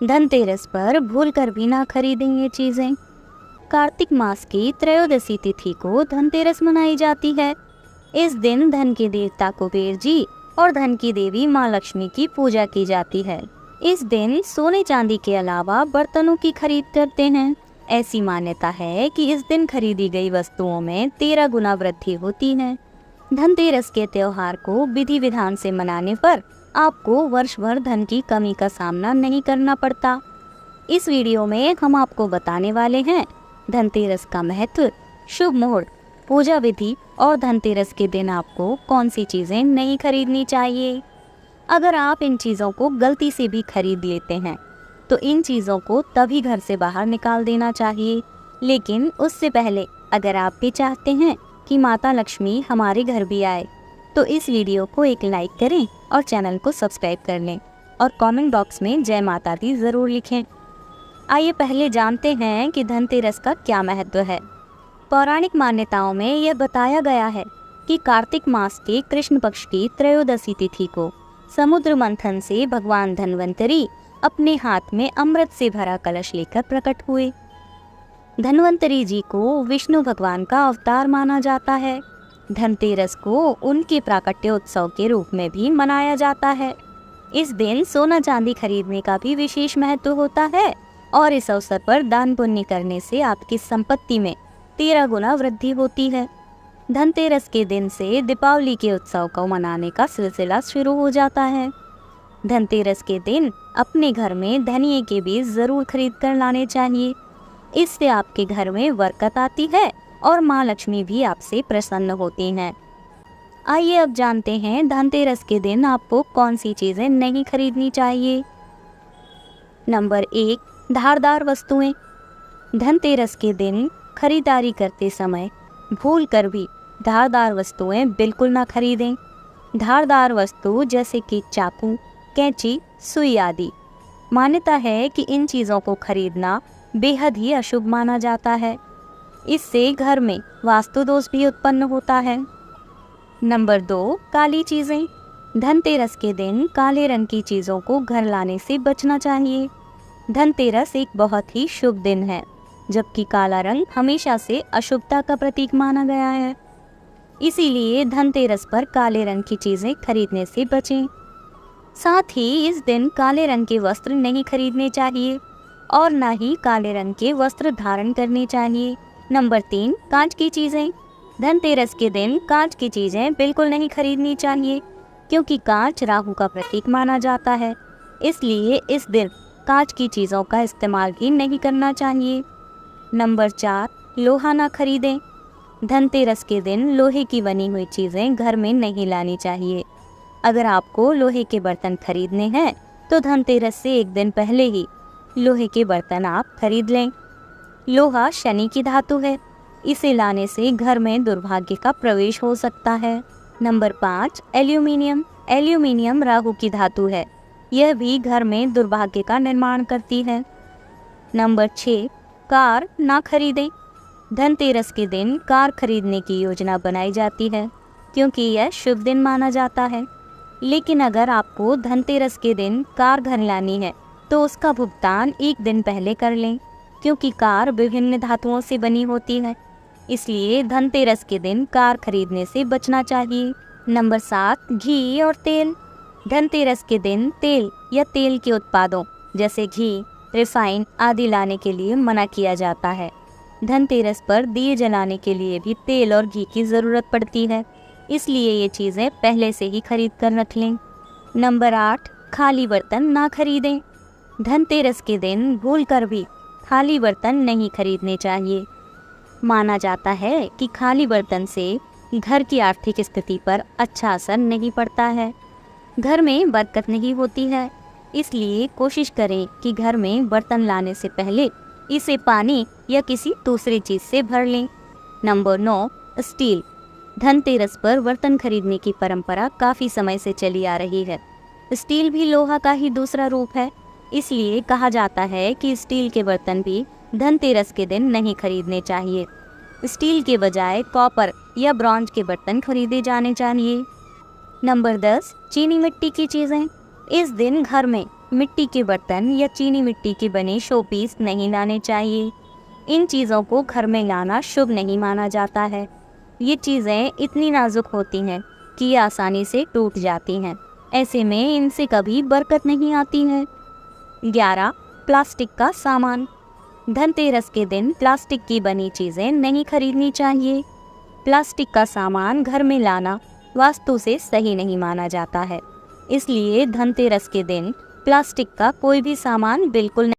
धनतेरस पर भूलकर भी ना खरीदें ये चीजें। कार्तिक मास की त्रयोदशी तिथि को धनतेरस मनाई जाती है। इस दिन धन के देवता कुबेर जी और धन की देवी माँ लक्ष्मी की पूजा की जाती है। इस दिन सोने चांदी के अलावा बर्तनों की खरीद करते हैं। ऐसी मान्यता है कि इस दिन खरीदी गई वस्तुओं में 13 गुना वृद्धि होती है। धनतेरस के त्योहार को विधि विधान से मनाने पर आपको वर्ष भर धन की कमी का सामना नहीं करना पड़ता। इस वीडियो में हम आपको बताने वाले हैं धनतेरस का महत्व, शुभ मुहूर्त, पूजा विधि और धनतेरस के दिन आपको कौन सी चीजें नहीं खरीदनी चाहिए। अगर आप इन चीजों को गलती से भी खरीद लेते हैं तो इन चीजों को तभी घर से बाहर निकाल देना चाहिए। लेकिन उससे पहले अगर आप भी चाहते हैं कि माता लक्ष्मी हमारे घर भी आए तो इस वीडियो को एक लाइक करें और चैनल को सब्सक्राइब कर लें और कमेंट बॉक्स में जय माता दी जरूर लिखें। आइए पहले जानते हैं कि धनतेरस का क्या महत्व है। पौराणिक मान्यताओं में यह बताया गया है कि कार्तिक मास के कृष्ण पक्ष की त्रयोदशी तिथि को समुद्र मंथन से भगवान धन्वंतरी अपने हाथ में अमृत से भरा कलश लेकर प्रकट हुए। धन्वंतरी जी को विष्णु भगवान का अवतार माना जाता है। धनतेरस को उनके प्राकट्योत्सव के रूप में भी मनाया जाता है। इस दिन सोना चांदी खरीदने का भी विशेष महत्व होता है और इस अवसर पर दान पुण्य करने से आपकी संपत्ति में 13 गुना वृद्धि होती है। धनतेरस के दिन से दीपावली के उत्सव को मनाने का सिलसिला शुरू हो जाता है। धनतेरस के दिन अपने घर में धनिये के बीज जरूर खरीद कर लाने चाहिए। इससे आपके घर में बरकत आती है और माँ लक्ष्मी भी आपसे प्रसन्न होती हैं। आइए अब जानते हैं धनतेरस के दिन आपको कौन सी चीजें नहीं खरीदनी चाहिए। नंबर 1, धारदार वस्तुएं। धनतेरस के दिन खरीदारी करते समय भूलकर भी धारदार वस्तुएं बिल्कुल ना खरीदें। धारदार वस्तु जैसे कि चाकू, कैंची, सुई आदि, मान्यता है कि इन चीज़ों को खरीदना बेहद ही अशुभ माना जाता है। इससे घर में वास्तु दोष भी उत्पन्न होता है। नंबर 2, काली चीज़ें। धनतेरस के दिन काले रंग की चीज़ों को घर लाने से बचना चाहिए। धनतेरस एक बहुत ही शुभ दिन है, जबकि काला रंग हमेशा से अशुभता का प्रतीक माना गया है। इसीलिए धनतेरस पर काले रंग की चीज़ें खरीदने से बचें। साथ ही इस दिन काले रंग के वस्त्र नहीं खरीदने चाहिए और ना ही काले रंग के वस्त्र धारण करने चाहिए। नंबर 3, कांच की चीज़ें। धनतेरस के दिन कांच की चीज़ें बिल्कुल नहीं खरीदनी चाहिए, क्योंकि कांच राहु का प्रतीक माना जाता है। इसलिए इस दिन कांच की चीज़ों का इस्तेमाल भी नहीं करना चाहिए। नंबर 4, लोहा ना खरीदें। धनतेरस के दिन लोहे की बनी हुई चीज़ें घर में नहीं लानी चाहिए। अगर आपको लोहे के बर्तन खरीदने हैं तो धनतेरस से एक दिन पहले ही लोहे के बर्तन आप खरीद लें। लोहा शनि की धातु है, इसे लाने से घर में दुर्भाग्य का प्रवेश हो सकता है। Number 5, aluminium. एल्यूमिनियम राहु की धातु है, यह भी घर में दुर्भाग्य का निर्माण करती है। नंबर 6, कार ना खरीदें। धनतेरस के दिन कार खरीदने की योजना बनाई जाती है, क्योंकि यह शुभ दिन माना जाता है। लेकिन अगर आपको धनतेरस के दिन कार घर लानी है तो उसका भुगतान एक दिन पहले कर लें, क्योंकि कार विभिन्न धातुओं से बनी होती है। इसलिए धनतेरस के दिन कार खरीदने से बचना चाहिए। नंबर 7, घी और तेल। धनतेरस के दिन तेल या तेल के उत्पादों जैसे घी, रिफाइन आदि लाने के लिए मना किया जाता है। धनतेरस पर दिए जलाने के लिए भी तेल और घी की ज़रूरत पड़ती है, इसलिए ये चीज़ें पहले से ही खरीद कर रख लें। नंबर 8, खाली बर्तन ना खरीदें। धनतेरस के दिन भूलकर भी खाली बर्तन नहीं खरीदने चाहिए। माना जाता है कि खाली बर्तन से घर की आर्थिक स्थिति पर अच्छा असर नहीं पड़ता है, घर में बरकत नहीं होती है। इसलिए कोशिश करें कि घर में बर्तन लाने से पहले इसे पानी या किसी दूसरी चीज़ से भर लें। Number 9, steel. धनतेरस पर बर्तन खरीदने की परंपरा काफ़ी समय से चली आ रही है। स्टील भी लोहा का ही दूसरा रूप है, इसलिए कहा जाता है कि स्टील के बर्तन भी धनतेरस के दिन नहीं खरीदने चाहिए। स्टील के बजाय कॉपर या ब्रॉन्ज के बर्तन खरीदे जाने चाहिए। नंबर 10, चीनी मिट्टी की चीज़ें। इस दिन घर में मिट्टी के बर्तन या चीनी मिट्टी के बने शोपीस नहीं लाने चाहिए। इन चीज़ों को घर में लाना शुभ नहीं माना जाता है। ये चीज़ें इतनी नाजुक होती हैं कि ये आसानी से टूट जाती हैं। ऐसे में इनसे कभी बरकत नहीं आती है। 11. प्लास्टिक का सामान। धनतेरस के दिन प्लास्टिक की बनी चीज़ें नहीं खरीदनी चाहिए। प्लास्टिक का सामान घर में लाना वास्तु से सही नहीं माना जाता है, इसलिए धनतेरस के दिन प्लास्टिक का कोई भी सामान बिल्कुल नहीं